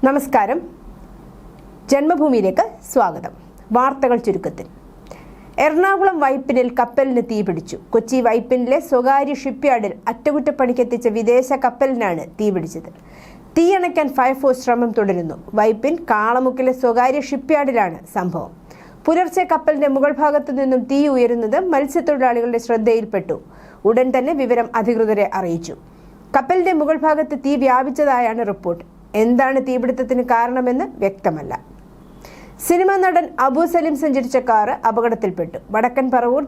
നമസ്കാരം. ജന്മഭൂമിയിലേക്ക് സ്വാഗതം. വാർത്തകൾ ചുരുക്കത്തിൽ. എറണാകുളം വൈപ്പിനിൽ കപ്പലിന് തീപിടിച്ചു. കൊച്ചി വൈപ്പിനിലെ സ്വകാര്യ ഷിപ്പ്യാർഡിൽ അറ്റകുറ്റപ്പണിക്കെത്തിച്ച വിദേശ കപ്പലിനാണ് തീപിടിച്ചത്. തീയണയ്ക്കാൻ ഫയർഫോഴ്സ് ശ്രമം തുടരുന്നു. വൈപ്പിൻ കാളമുക്കിലെ സ്വകാര്യ ഷിപ്പ്യാർഡിലാണ് സംഭവം. പുലർച്ചെ കപ്പലിന്റെ മുകൾ ഭാഗത്തു നിന്നും തീ ഉയരുന്നത് മത്സ്യത്തൊഴിലാളികളുടെ ശ്രദ്ധയിൽപ്പെട്ടു. ഉടൻ തന്നെ വിവരം അധികൃതരെ അറിയിച്ചു. കപ്പലിന്റെ മുകൾ ഭാഗത്ത് തീ വ്യാപിച്ചതായാണ് റിപ്പോർട്ട്. എന്താണ് തീപിടുത്തത്തിന് കാരണമെന്ന് വ്യക്തമല്ല. സിനിമാ നടൻ അബു സലിം സഞ്ചരിച്ച കാറ് അപകടത്തിൽപ്പെട്ടു. വടക്കൻ പറവൂർ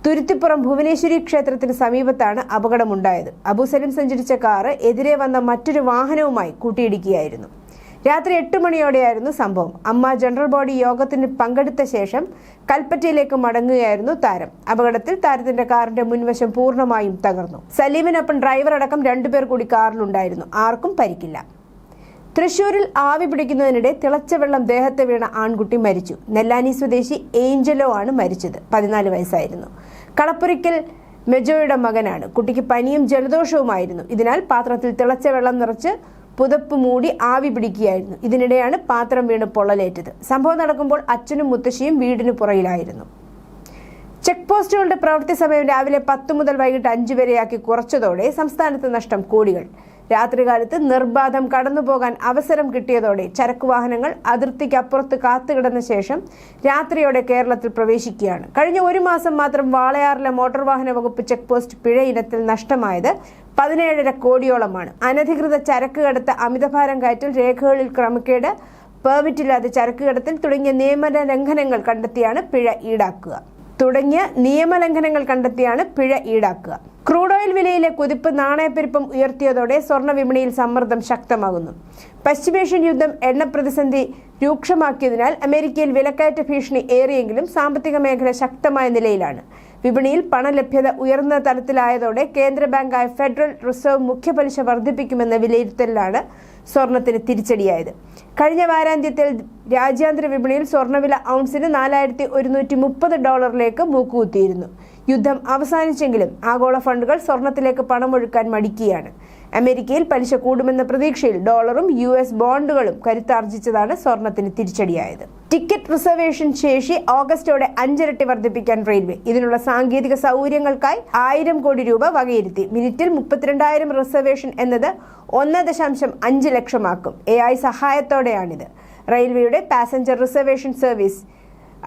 തുരുത്തിപ്പുറം ഭുവനേശ്വരി ക്ഷേത്രത്തിന് സമീപത്താണ് അപകടമുണ്ടായത്. അബു സലിം സഞ്ചരിച്ച കാറ് എതിരെ വന്ന മറ്റൊരു വാഹനവുമായി കൂട്ടിയിടിക്കുകയായിരുന്നു. രാത്രി 8 മണിയോടെയായിരുന്നു സംഭവം. അമ്മ ജനറൽ ബോഡി യോഗത്തിന് പങ്കെടുത്ത ശേഷം കൽപ്പറ്റയിലേക്ക് മടങ്ങുകയായിരുന്നു താരം. അപകടത്തിൽ താരത്തിന്റെ കാറിന്റെ മുൻവശം പൂർണ്ണമായും തകർന്നു. സലീമിനൊപ്പം ഡ്രൈവർ അടക്കം 2 പേർ കൂടി കാറിലുണ്ടായിരുന്നു. ആർക്കും പരിക്കില്ല. തൃശൂരിൽ ആവി പിടിക്കുന്നതിനിടെ തിളച്ച വെള്ളം ദേഹത്ത് വീണ ആൺകുട്ടി മരിച്ചു. നെല്ലാനി സ്വദേശി ഏഞ്ചലോ ആണ് മരിച്ചത്. 14 വയസ്സായിരുന്നു. കളപ്പുരയ്ക്കൽ മെജോയുടെ മകനാണ്. കുട്ടിക്ക് പനിയും ജലദോഷവുമായിരുന്നു. ഇതിനാൽ പാത്രത്തിൽ തിളച്ച വെള്ളം നിറച്ച് പുതപ്പ് മൂടി ആവി പിടിക്കുകയായിരുന്നു. ഇതിനിടെയാണ് പാത്രം വീണ് പൊള്ളലേറ്റത്. സംഭവം നടക്കുമ്പോൾ അച്ഛനും മുത്തശ്ശിയും വീടിന് പുറകിലായിരുന്നു. ചെക്ക് പോസ്റ്റുകളുടെ പ്രവൃത്തി സമയം രാവിലെ 10 മുതൽ വൈകിട്ട് 5 വരെയാക്കി കുറച്ചതോടെ സംസ്ഥാനത്ത് നഷ്ടം കോടികൾ. രാത്രികാലത്ത് നിർബാധം കടന്നുപോകാൻ അവസരം കിട്ടിയതോടെ ചരക്ക് വാഹനങ്ങൾ അതിർത്തിക്കപ്പുറത്ത് കാത്തുകിടന്ന ശേഷം രാത്രിയോടെ കേരളത്തിൽ പ്രവേശിക്കുകയാണ്. കഴിഞ്ഞ 1 മാസം മാത്രം വാളയാറിലെ മോട്ടോർ വാഹന വകുപ്പ് ചെക്ക് പോസ്റ്റ് പിഴ ഇനത്തിൽ നഷ്ടമായത് 17.5 കോടിയോളമാണ്. അനധികൃത ചരക്ക് കടത്ത്, അമിതഭാരം കയറ്റൽ, രേഖകളിൽ ക്രമക്കേട്, പെർമിറ്റില്ലാതെ ചരക്ക് കടത്തൽ തുടങ്ങിയ നിയമലംഘനങ്ങൾ കണ്ടെത്തിയാണ് പിഴ ഈടാക്കുക. ക്രൂഡ് ഓയിൽ വിലയിലെ കുതിപ്പ് നാണയപ്പെരുപ്പം ഉയർത്തിയതോടെ സ്വർണ്ണ വിപണിയിൽ സമ്മർദ്ദം ശക്തമാകുന്നു. പശ്ചിമേഷ്യൻ യുദ്ധം എണ്ണ പ്രതിസന്ധി രൂക്ഷമാക്കിയതിനാൽ അമേരിക്കയിൽ വിലക്കയറ്റ ഭീഷണി ഏറിയെങ്കിലും സാമ്പത്തിക മേഖല ശക്തമായ നിലയിലാണ്. വിപണിയിൽ പണലഭ്യത ഉയർന്ന തലത്തിലായതോടെ കേന്ദ്ര ബാങ്കായ ഫെഡറൽ റിസർവ് മുഖ്യപലിശ വർദ്ധിപ്പിക്കുമെന്ന വിലയിരുത്തലിലാണ് സ്വർണത്തിന് തിരിച്ചടിയായത്. കഴിഞ്ഞ വാരാന്ത്യത്തിൽ രാജ്യാന്തര വിപണിയിൽ സ്വർണ്ണവില ഔൺസിന് $4,130 മൂക്കുകുത്തിയിരുന്നു. യുദ്ധം അവസാനിച്ചെങ്കിലും ആഗോള ഫണ്ടുകൾ സ്വർണത്തിലേക്ക് പണമൊഴുക്കാൻ മടിക്കുകയാണ്. അമേരിക്കയിൽ പലിശ കൂടുമെന്ന പ്രതീക്ഷയിൽ ഡോളറും US ബോണ്ടുകളും കരുത്താർജിച്ചതാണ് സ്വർണത്തിന് തിരിച്ചടിയായത്. ടിക്കറ്റ് റിസർവേഷൻ ശേഷി ഓഗസ്റ്റോടെ 5 ഇരട്ടി വർദ്ധിപ്പിക്കാൻ റെയിൽവേ. ഇതിനുള്ള സാങ്കേതിക സൗകര്യങ്ങൾക്കായി 1000 കോടി രൂപ വകയിരുത്തി. മിനിറ്റിൽ 32,000 റിസർവേഷൻ എന്നത് 1.5 ലക്ഷമാക്കും. AI സഹായത്തോടെയാണിത്. റെയിൽവേയുടെ പാസഞ്ചർ റിസർവേഷൻ സർവീസ്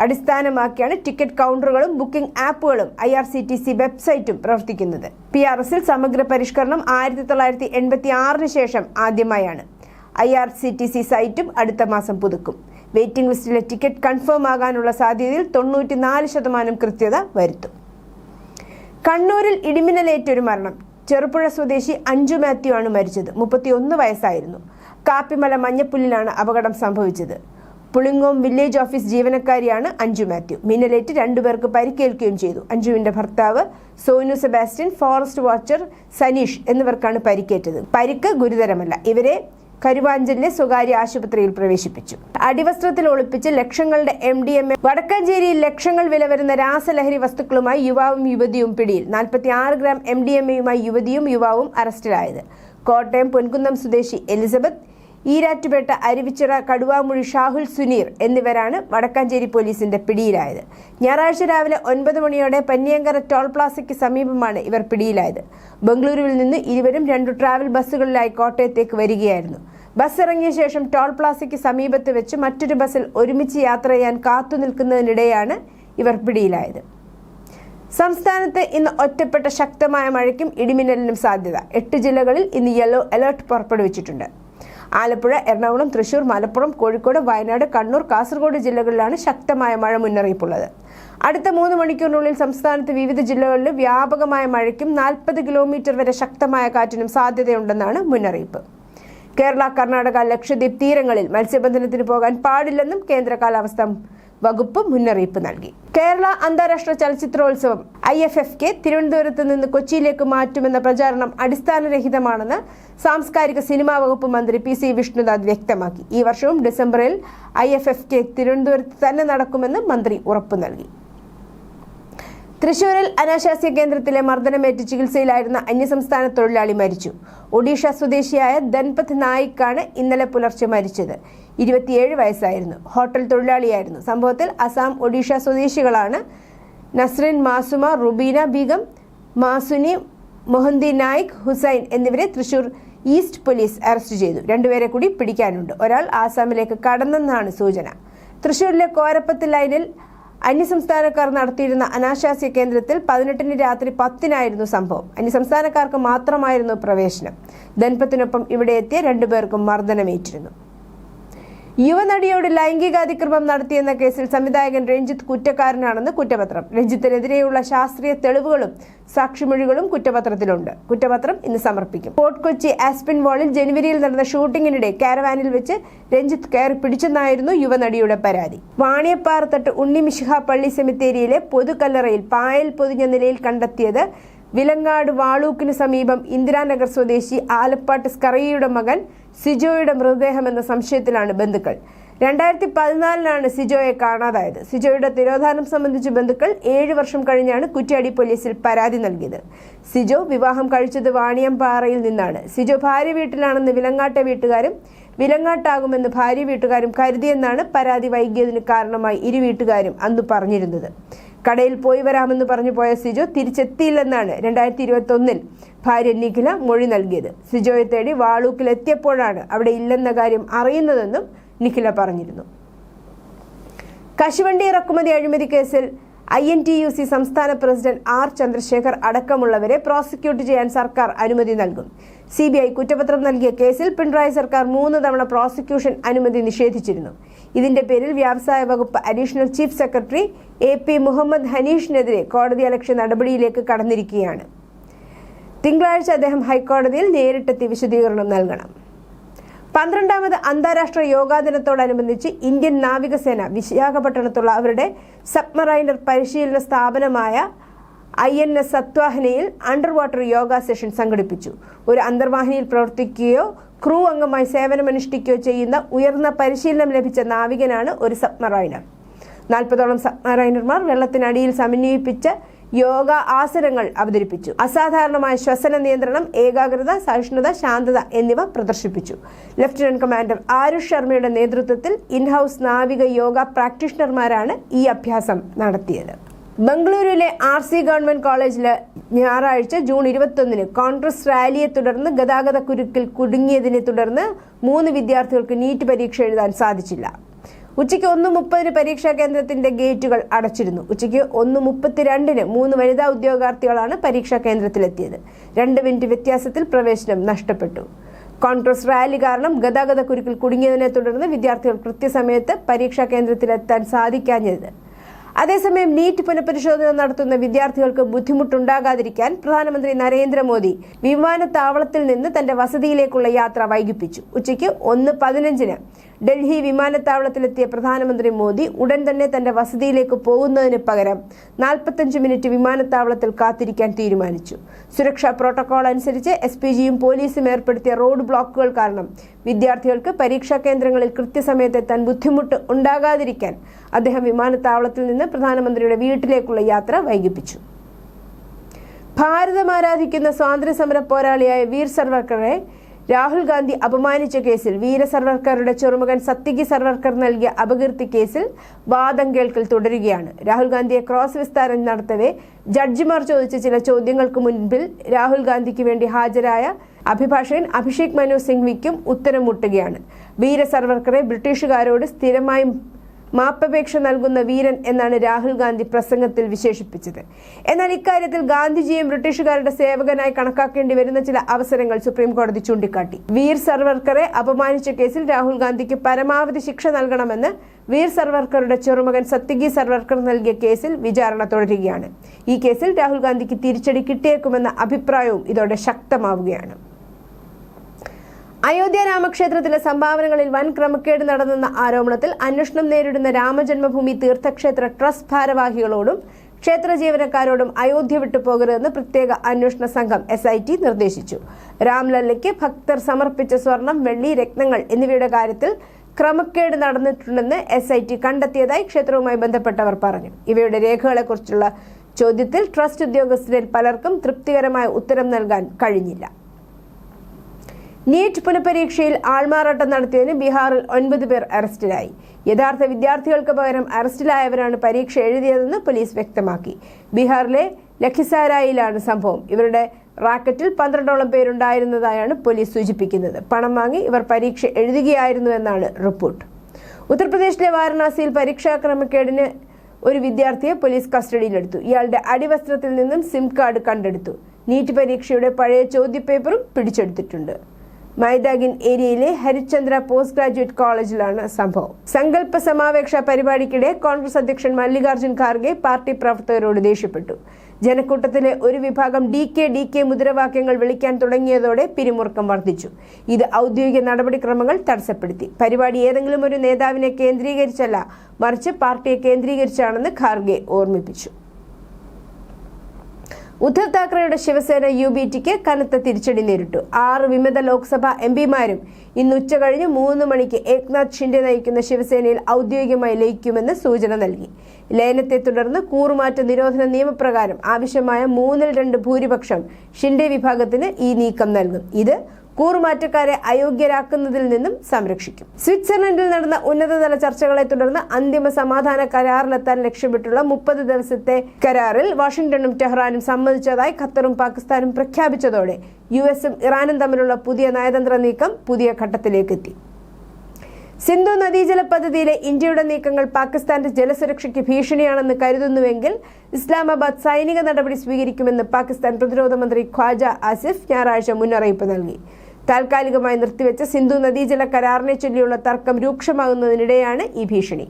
അടിസ്ഥാനമാക്കിയാണ് ടിക്കറ്റ് കൗണ്ടറുകളും ബുക്കിംഗ് ആപ്പുകളും IRCTC വെബ്സൈറ്റും പ്രവർത്തിക്കുന്നത്. PRSൽ സമഗ്ര പരിഷ്കരണം 1986 ശേഷം ആദ്യമായാണ്. IRCTC സൈറ്റും അടുത്ത മാസം പുതുക്കും. വെയിറ്റിംഗ് ലിസ്റ്റിലെ ടിക്കറ്റ് കൺഫേം ആകാനുള്ള സാധ്യതയിൽ 94% കൃത്യത വരുത്തും. കണ്ണൂരിൽ ഇടിമിന്നലേറ്റൊരു മരണം. ചെറുപുഴ സ്വദേശി അഞ്ജു മാത്യു ആണ് മരിച്ചത്. 31 വയസ്സായിരുന്നു. കാപ്പിമല മഞ്ഞപ്പുല്ലിലാണ് അപകടം സംഭവിച്ചത്. പുളിങ്ങോം വില്ലേജ് ഓഫീസ് ജീവനക്കാരിയാണ് അഞ്ജു മാത്യു. മിന്നലേറ്റ് 2 പേർക്ക് പരിക്കേൽക്കുകയും ചെയ്തു. അഞ്ജുവിന്റെ ഭർത്താവ് സോനു സെബാസ്റ്റ്യൻ, ഫോറസ്റ്റ് വാച്ചർ സനീഷ് എന്നിവർക്കാണ് പരിക്കേറ്റത്. പരിക്ക് ഗുരുതരമല്ല. ഇവരെ കരുവാഞ്ചലിലെ സ്വകാര്യ ആശുപത്രിയിൽ പ്രവേശിപ്പിച്ചു. അടിവസ്ത്രത്തിൽ ഒളിപ്പിച്ച് ലക്ഷങ്ങളുടെ MDMA. വടക്കാഞ്ചേരിയിൽ ലക്ഷങ്ങൾ വില വരുന്ന രാസലഹരി വസ്തുക്കളുമായി യുവാവും യുവതിയും പിടിയിൽ. 46 ഗ്രാം MDMAയുമായി യുവതിയും യുവാവും അറസ്റ്റിലായത്. കോട്ടയം പൊൻകുന്നം സ്വദേശി എലിസബത്ത്, ഈരാറ്റുപേട്ട അരുവിച്ചിറ കടുവാമുഴി ഷാഹുൽ സുനീർ എന്നിവരാണ് വടക്കാഞ്ചേരി പോലീസിന്റെ പിടിയിലായത്. ഞായറാഴ്ച രാവിലെ 9 മണിയോടെ പന്നിയങ്കര ടോൾ പ്ലാസയ്ക്ക് സമീപമാണ് ഇവർ പിടിയിലായത്. ബംഗളൂരുവിൽ നിന്ന് ഇരുവരും 2 ട്രാവൽ ബസ്സുകളിലായി കോട്ടയത്തേക്ക് വരികയായിരുന്നു. ബസ് ഇറങ്ങിയ ശേഷം ടോൾ പ്ലാസയ്ക്ക് സമീപത്ത് വെച്ച് മറ്റൊരു ബസ്സിൽ ഒരുമിച്ച് യാത്ര ചെയ്യാൻ കാത്തുനിൽക്കുന്നതിനിടെയാണ് ഇവർ പിടിയിലായത്. സംസ്ഥാനത്ത് ഇന്ന് ഒറ്റപ്പെട്ട ശക്തമായ മഴയ്ക്കും ഇടിമിന്നലിനും സാധ്യത. 8 ജില്ലകളിൽ ഇന്ന് യെല്ലോ അലർട്ട് പുറപ്പെടുവിച്ചിട്ടുണ്ട്. ആലപ്പുഴ, എറണാകുളം, തൃശൂർ, മലപ്പുറം, കോഴിക്കോട്, വയനാട്, കണ്ണൂർ, കാസർഗോഡ് ജില്ലകളിലാണ് ശക്തമായ മഴ മുന്നറിയിപ്പുള്ളത്. അടുത്ത 3 മണിക്കൂറിനുള്ളിൽ സംസ്ഥാനത്ത് വിവിധ ജില്ലകളിൽ വ്യാപകമായ മഴയ്ക്കും 40 കിലോമീറ്റർ വരെ ശക്തമായ കാറ്റിനും സാധ്യതയുണ്ടെന്നാണ് മുന്നറിയിപ്പ്. കേരള, കർണാടക, ലക്ഷദ്വീപ് തീരങ്ങളിൽ മത്സ്യബന്ധനത്തിന് പോകാൻ പാടില്ലെന്നും കേന്ദ്ര കാലാവസ്ഥാ വകുപ്പ് മുന്നറിയിപ്പ് നൽകി. കേരള അന്താരാഷ്ട്ര ചലച്ചിത്രോത്സവം IFFK തിരുവനന്തപുരത്ത് നിന്ന് കൊച്ചിയിലേക്ക് മാറ്റുമെന്ന പ്രചാരണം അടിസ്ഥാനരഹിതമാണെന്ന് സാംസ്കാരിക സിനിമാ വകുപ്പ് മന്ത്രി PC വിഷ്ണുനാഥ് വ്യക്തമാക്കി. ഈ വർഷവും ഡിസംബറിൽ IFFK തിരുവനന്തപുരത്ത് തന്നെ നടക്കുമെന്ന് മന്ത്രി ഉറപ്പു നൽകി. തൃശൂരിൽ അനാശാസ്യ കേന്ദ്രത്തിലെ മർദ്ദനമേറ്റ് ചികിത്സയിലായിരുന്ന അന്യസംസ്ഥാന തൊഴിലാളി മരിച്ചു. ഒഡീഷ സ്വദേശിയായ ധൻപത് നായിക്കാണ് ഇന്നലെ പുലർച്ചെ മരിച്ചത്. 27 വയസ്സായിരുന്നു. ഹോട്ടൽ തൊഴിലാളിയായിരുന്നു. സംഭവത്തിൽ അസാം, ഒഡീഷ സ്വദേശികളാണ് നസ്രിൻ മാസുമ, റുബീന ബീഗം, മാസുനി, മൊഹന്തി നായിക്, ഹുസൈൻ എന്നിവരെ തൃശൂർ ഈസ്റ്റ് പോലീസ് അറസ്റ്റ് ചെയ്തു. 2 പേരെ കൂടി പിടിക്കാനുണ്ട്. ഒരാൾ ആസാമിലേക്ക് കടന്നെന്നാണ് സൂചന. തൃശൂരിലെ കോരപ്പത്ത് ലൈനിൽ അന്യസംസ്ഥാനക്കാർ നടത്തിയിരുന്ന അനാശാസ്യ കേന്ദ്രത്തിൽ 18-ന് രാത്രി 10-നായിരുന്നു സംഭവം. അന്യസംസ്ഥാനക്കാർക്ക് മാത്രമായിരുന്നു പ്രവേശനം. ധൻപത്തിനൊപ്പം ഇവിടെ എത്തിയ 2 പേർക്കും മർദ്ദനമേറ്റിരുന്നു. യുവനടിയോട് ലൈംഗികാതിക്രമം നടത്തിയെന്ന കേസിൽ സംവിധായകൻ രഞ്ജിത്ത് കുറ്റക്കാരനാണെന്ന് കുറ്റപത്രം. രഞ്ജിത്തിനെതിരെയുള്ള ശാസ്ത്രീയ തെളിവുകളും സാക്ഷിമൊഴികളും കുറ്റപത്രത്തിലുണ്ട്. കുറ്റപത്രം ഇന്ന് സമർപ്പിക്കും. ഫോർട്ട് കൊച്ചി ആസ്പിൻ വാളിൽ ജനുവരിയിൽ നടന്ന ഷൂട്ടിങ്ങിനിടെ കാരവാനിൽ വെച്ച് രഞ്ജിത്ത് കയറി പിടിച്ചെന്നായിരുന്നു യുവനടിയുടെ പരാതി. വാണിയപ്പാറത്തട്ട് ഉണ്ണി മിശിഹ പള്ളി സെമിത്തേരിയിലെ പൊതുകല്ലറയിൽ പായൽ പൊതിഞ്ഞ നിലയിൽ കണ്ടെത്തിയത് വിലങ്ങാട് വാളൂക്കിന് സമീപം ഇന്ദിരാനഗർ സ്വദേശി ആലപ്പാട്ട് സ്കറിയയുടെ മകൻ സിജോയുടെ മൃതദേഹമെന്ന സംശയത്തിലാണ് ബന്ധുക്കൾ. 2014-ലാണ് സിജോയെ കാണാതായത്. സിജോയുടെ തിരോധാനം സംബന്ധിച്ച് ബന്ധുക്കൾ 7 വർഷം കഴിഞ്ഞാണ് കുറ്റ്യാടി പോലീസിൽ പരാതി നൽകിയത്. സിജോ വിവാഹം കഴിച്ചത് വാണിയമ്പാറയിൽ നിന്നാണ്. സിജോ ഭാര്യ വീട്ടിലാണെന്ന് വിലങ്ങാട്ടെ വീട്ടുകാരും വിലങ്ങാട്ടാകുമെന്ന് ഭാര്യ വീട്ടുകാരും കരുതിയെന്നാണ് പരാതി വൈകിയതിന് കാരണമായി ഇരു വീട്ടുകാരും അന്ന് പറഞ്ഞിരുന്നത്. കടയിൽ പോയി വരാമെന്ന് പറഞ്ഞു പോയ സിജോ തിരിച്ചെത്തിയില്ലെന്നാണ് 2021-ൽ ഭാര്യ നിഖില മൊഴി നൽകിയത്. സിജോയെ തേടി വാളൂക്കിലെത്തിയപ്പോഴാണ് അവിടെ ഇല്ലെന്ന കാര്യം അറിയുന്നതെന്നും നിഖില പറഞ്ഞിരുന്നു. കശുവണ്ടി ഇറക്കുമതി അഴിമതി കേസിൽ INTUC സംസ്ഥാന പ്രസിഡന്റ് R ചന്ദ്രശേഖർ അടക്കമുള്ളവരെ പ്രോസിക്യൂട്ട് ചെയ്യാൻ സർക്കാർ അനുമതി നൽകും. CBI കുറ്റപത്രം നൽകിയ കേസിൽ പിണറായി സർക്കാർ 3 തവണ പ്രോസിക്യൂഷൻ അനുമതി നിഷേധിച്ചിരുന്നു. ഇതിന്റെ പേരിൽ വ്യവസായ വകുപ്പ് additional chief secretary AP Muhammad ഹനീഷിനെതിരെ കോടതിയലക്ഷ്യ നടപടിയിലേക്ക് കടന്നിരിക്കുകയാണ്. തിങ്കളാഴ്ച അദ്ദേഹം ഹൈക്കോടതിയിൽ നേരിട്ടെത്തി വിശദീകരണം നൽകണം. 12ാമത് അന്താരാഷ്ട്ര യോഗാ ദിനത്തോടനുബന്ധിച്ച് ഇന്ത്യൻ നാവികസേന വിശാഖപട്ടണത്തുള്ള അവരുടെ സബ്മറൈനർ പരിശീലന സ്ഥാപനമായ INS സത്വാഹിനിയിൽ അണ്ടർ വാട്ടർ യോഗ സെഷൻ സംഘടിപ്പിച്ചു. ഒരു അന്തർവാഹിനിയിൽ പ്രവർത്തിക്കുകയോ ക്രൂ അംഗമായി സേവനമനുഷ്ഠിക്കുകയോ ചെയ്യുന്ന ഉയർന്ന പരിശീലനം ലഭിച്ച നാവികനാണ് ഒരു സബ്മറൈനർ. 40ഓളം സബ്മറൈനർമാർ വെള്ളത്തിനടിയിൽ സമന്വയിപ്പിച്ച യോഗ ആസനങ്ങൾ അവതരിപ്പിച്ചു. അസാധാരണമായ ശ്വസന നിയന്ത്രണം, ഏകാഗ്രത, സഹിഷ്ണുത, ശാന്തത എന്നിവ പ്രദർശിപ്പിച്ചു. ലഫ്റ്റനന്റ് കമാൻഡർ ആരുഷ് ശർമ്മയുടെ നേതൃത്വത്തിൽ ഇൻഹൌസ് നാവിക യോഗ പ്രാക്ടീഷണർമാരാണ് ഈ അഭ്യാസം നടത്തിയത്. ബംഗളൂരുവിലെ RC ഗവൺമെന്റ് കോളേജിൽ ഞായറാഴ്ച ജൂൺ 21-ന് കോൺഗ്രസ് റാലിയെ തുടർന്ന് ഗതാഗത കുരുക്കിൽ കുടുങ്ങിയതിനെ തുടർന്ന് 3 വിദ്യാർത്ഥികൾക്ക് നീറ്റ് പരീക്ഷ എഴുതാൻ സാധിച്ചില്ല. ഉച്ചയ്ക്ക് 1:30-ന് പരീക്ഷാ കേന്ദ്രത്തിന്റെ ഗേറ്റുകൾ അടച്ചിരുന്നു. ഉച്ചയ്ക്ക് 1:32-ന് 3 വനിതാ ഉദ്യോഗാർത്ഥികളാണ് പരീക്ഷാ കേന്ദ്രത്തിലെത്തിയത്. 2 മിനിറ്റ് വ്യത്യാസത്തിൽ പ്രവേശനം നഷ്ടപ്പെട്ടു. കോൺഗ്രസ് റാലി കാരണം ഗതാഗത കുരുക്കിൽ കുടുങ്ങിയതിനെ തുടർന്ന് വിദ്യാർത്ഥികൾ കൃത്യസമയത്ത് പരീക്ഷാ കേന്ദ്രത്തിലെത്താൻ സാധിക്കാഞ്ഞത്. അതേസമയം നീറ്റ് പുനഃപരിശോധന നടത്തുന്ന വിദ്യാർത്ഥികൾക്ക് ബുദ്ധിമുട്ടുണ്ടാകാതിരിക്കാൻ പ്രധാനമന്ത്രി നരേന്ദ്രമോദി വിമാനത്താവളത്തിൽ നിന്ന് തന്റെ വസതിയിലേക്കുള്ള യാത്ര വൈകിപ്പിച്ചു. ഉച്ചയ്ക്ക് 1:15-ന് ഡൽഹി വിമാനത്താവളത്തിലെത്തിയ പ്രധാനമന്ത്രി മോദി ഉടൻ തന്നെ തന്റെ വസതിയിലേക്ക് പോകുന്നതിന് പകരം 45 മിനിറ്റ് വിമാനത്താവളത്തിൽ കാത്തിരിക്കാൻ തീരുമാനിച്ചു. സുരക്ഷാ പ്രോട്ടോകോൾ അനുസരിച്ച് SPGയും പോലീസും ഏർപ്പെടുത്തിയ റോഡ് ബ്ലോക്കുകൾ കാരണം വിദ്യാർത്ഥികൾക്ക് പരീക്ഷാ കേന്ദ്രങ്ങളിൽ കൃത്യസമയത്ത് എത്താൻ ബുദ്ധിമുട്ട് ഉണ്ടാകാതിരിക്കാൻ അദ്ദേഹം വിമാനത്താവളത്തിൽ നിന്ന് പ്രധാനമന്ത്രിയുടെ വീട്ടിലേക്കുള്ള യാത്ര വൈകിപ്പിച്ചു. ഭാരതം ആരാധിക്കുന്ന സ്വാതന്ത്ര്യ സമര പോരാളിയായ വീർ സർവർക്കറെ രാഹുൽ ഗാന്ധി അപമാനിച്ച കേസിൽ വീര സർവർക്കറുടെ ചെറുമകൻ സത്യകി സർവർക്കർ നൽകിയ അപകീർത്തി കേസിൽ വാദം കേൾക്കൽ തുടരുകയാണ്. രാഹുൽ ഗാന്ധിയെ ക്രോസ് വിസ്താരം നടത്തവേ ജഡ്ജിമാർ ചോദിച്ച ചില ചോദ്യങ്ങൾക്ക് മുൻപിൽ രാഹുൽ ഗാന്ധിക്ക് വേണ്ടി ഹാജരായ അഭിഭാഷകൻ അഭിഷേക് മനു സിംഗ്വിക്കും ഉത്തരം മുട്ടുകയാണ്. വീര സർവർക്കറെ ബ്രിട്ടീഷുകാരോട് സ്ഥിരമായും മാപ്പപേക്ഷ നൽകുന്ന വീരൻ എന്നാണ് രാഹുൽ ഗാന്ധി പ്രസംഗത്തിൽ വിശേഷിപ്പിച്ചത്. എന്നാൽ ഇക്കാര്യത്തിൽ ഗാന്ധിജിയും ബ്രിട്ടീഷുകാരുടെ സേവകനായി കണക്കാക്കേണ്ടി വരുന്ന ചില അവസരങ്ങൾ സുപ്രീം കോടതി ചൂണ്ടിക്കാട്ടി. വീർ സർവർക്കറെ അപമാനിച്ച കേസിൽ രാഹുൽ ഗാന്ധിക്ക് പരമാവധി ശിക്ഷ നൽകണമെന്ന് വീർ സർവർക്കറുടെ ചെറുമകൻ സത്യകി സർവർക്കർ നൽകിയ കേസിൽ വിചാരണ തുടരുകയാണ്. ഈ കേസിൽ രാഹുൽ ഗാന്ധിക്ക് തിരിച്ചടി കിട്ടിയേക്കുമെന്ന അഭിപ്രായവും ഇതോടെ ശക്തമാവുകയാണ്. അയോധ്യ രാമക്ഷേത്രത്തിലെ സംഭാവനകളിൽ വൻ ക്രമക്കേട് നടന്നെന്ന ആരോപണത്തിൽ അന്വേഷണം നേരിടുന്ന രാമജന്മഭൂമി തീർത്ഥക്ഷേത്ര ട്രസ്റ്റ് ഭാരവാഹികളോടും ക്ഷേത്ര ജീവനക്കാരോടും അയോധ്യ വിട്ടുപോകരുതെന്ന് പ്രത്യേക അന്വേഷണ സംഘം SIT നിർദ്ദേശിച്ചു. രാംലല്ലയ്ക്ക് ഭക്തർ സമർപ്പിച്ച സ്വർണം, വെള്ളി, രത്നങ്ങൾ എന്നിവയുടെ കാര്യത്തിൽ ക്രമക്കേട് നടന്നിട്ടുണ്ടെന്ന് SIT കണ്ടെത്തിയതായി ക്ഷേത്രവുമായി ബന്ധപ്പെട്ടവർ പറഞ്ഞു. ഇവയുടെ രേഖകളെക്കുറിച്ചുള്ള ചോദ്യത്തിൽ ട്രസ്റ്റ് ഉദ്യോഗസ്ഥരിൽ പലർക്കും തൃപ്തികരമായ ഉത്തരം നൽകാൻ കഴിഞ്ഞില്ല. നീറ്റ് പുനഃപരീക്ഷയിൽ ആൾമാറാട്ടം നടത്തിയതിന് ബീഹാറിൽ 9 പേർ അറസ്റ്റിലായി. യഥാർത്ഥ വിദ്യാർത്ഥികൾക്ക് പകരം അറസ്റ്റിലായവരാണ് പരീക്ഷ എഴുതിയതെന്ന് പോലീസ് വ്യക്തമാക്കി. ബീഹാറിലെ ലഖിസാരായിലാണ് സംഭവം. ഇവരുടെ റാക്കറ്റിൽ 12ഓളം പേരുണ്ടായിരുന്നതായാണ് പോലീസ് സൂചിപ്പിക്കുന്നത്. പണം വാങ്ങി ഇവർ പരീക്ഷ എഴുതുകയായിരുന്നു എന്നാണ് റിപ്പോർട്ട്. ഉത്തർപ്രദേശിലെ വാരണാസിയിൽ പരീക്ഷാ ക്രമക്കേടിന് ഒരു വിദ്യാർത്ഥിയെ പോലീസ് കസ്റ്റഡിയിലെടുത്തു. ഇയാളുടെ അടിവസ്ത്രത്തിൽ നിന്നും സിം കാർഡ് കണ്ടെടുത്തു. നീറ്റ് പരീക്ഷയുടെ പഴയ ചോദ്യപേപ്പറും പിടിച്ചെടുത്തിട്ടുണ്ട്. മൈദാഗിൻ ഏരിയയിലെ ഹരിചന്ദ്ര പോസ്റ്റ് ഗ്രാജുവേറ്റ് കോളേജിലാണ് സംഭവം. സങ്കല്പ സമാവേശ പരിപാടിക്കിടെ കോൺഗ്രസ് അധ്യക്ഷൻ മല്ലികാർജ്ജുൻ ഖാർഗെ പാർട്ടി പ്രവർത്തകരോട് ദേഷ്യപ്പെട്ടു. ജനക്കൂട്ടത്തിലെ ഒരു വിഭാഗം ഡി കെ മുദ്രാവാക്യങ്ങൾ വിളിക്കാൻ തുടങ്ങിയതോടെ പിരിമുറുക്കം വർദ്ധിച്ചു. ഇത് ഔദ്യോഗിക നടപടിക്രമങ്ങൾ തടസ്സപ്പെടുത്തി. പരിപാടി ഏതെങ്കിലും ഒരു നേതാവിനെ കേന്ദ്രീകരിച്ചല്ല, മറിച്ച് പാർട്ടിയെ കേന്ദ്രീകരിച്ചാണെന്ന് ഖാർഗെ ഓർമ്മിപ്പിച്ചു. ഉദ്ധവ് താക്കറെയുടെ ശിവസേന UBTക്ക് കനത്ത തിരിച്ചടി നേരിട്ടു. 6 വിമത ലോക്സഭാ MPമാരും ഇന്ന് ഉച്ചകഴിഞ്ഞ് 3 മണിക്ക് ഏക്നാഥ് ഷിൻഡെ നയിക്കുന്ന ശിവസേനയിൽ ഔദ്യോഗികമായി ലയിക്കുമെന്ന് സൂചന നൽകി. ലയനത്തെ തുടർന്ന് കൂറുമാറ്റ നിരോധന നിയമപ്രകാരം ആവശ്യമായ 3/2 ഭൂരിപക്ഷം ഷിൻഡെ വിഭാഗത്തിന് ഈ നീക്കം നൽകും. ഇത് കൂറുമാറ്റക്കാരെ അയോഗ്യരാക്കുന്നതിൽ നിന്നും സംരക്ഷിക്കും. സ്വിറ്റ്സർലൻഡിൽ നടന്ന ഉന്നതതല ചർച്ചകളെ തുടർന്ന് അന്തിമ സമാധാന കരാറിലെത്താൻ ലക്ഷ്യമിട്ടുള്ള 30 ദിവസത്തെ കരാറിൽ വാഷിംഗ്ടണും ടെഹ്റാനും സമ്മതിച്ചതായി ഖത്തറും പാകിസ്ഥാനും പ്രഖ്യാപിച്ചതോടെ US-ഉം ഇറാനും തമ്മിലുള്ള പുതിയ നയതന്ത്ര നീക്കം പുതിയ ഘട്ടത്തിലേക്കെത്തി. സിന്ധു നദീജല പദ്ധതിയിലെ ഇന്ത്യയുടെ നീക്കങ്ങൾ പാകിസ്ഥാന്റെ ജലസുരക്ഷയ്ക്ക് ഭീഷണിയാണെന്ന് കരുതുന്നുവെങ്കിൽ ഇസ്ലാമാബാദ് സൈനിക നടപടി സ്വീകരിക്കുമെന്ന് പാകിസ്ഥാൻ പ്രതിരോധ മന്ത്രി ഖ്വാജ ആസിഫ് ഞായറാഴ്ച മുന്നറിയിപ്പ് നൽകി. താൽക്കാലികമായി നിർത്തിവെച്ച സിന്ധു നദീജല കരാറിനെ ചൊല്ലിയുള്ള തർക്കം രൂക്ഷമാകുന്നതിനിടെയാണ് ഈ ഭീഷണി.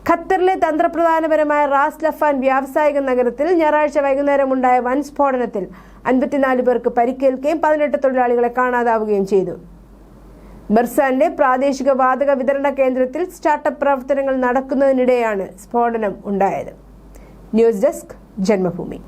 ഖത്തറിലെ തന്ത്രപ്രധാനപരമായ റാസ് ലഫാൻ വ്യാവസായിക നഗരത്തിൽ ഞായറാഴ്ച വൈകുന്നേരമുണ്ടായ വൻ സ്ഫോടനത്തിൽ 54 പേർക്ക് പരിക്കേൽക്കുകയും 18 തൊഴിലാളികളെ കാണാതാവുകയും ചെയ്തു. ബർസാനിലെ പ്രാദേശിക വാതക വിതരണ കേന്ദ്രത്തിൽ സ്റ്റാർട്ടപ്പ് പ്രവർത്തനങ്ങൾ നടക്കുന്നതിനിടെയാണ് സ്ഫോടനം ഉണ്ടായത്. News desk Janmabhumi.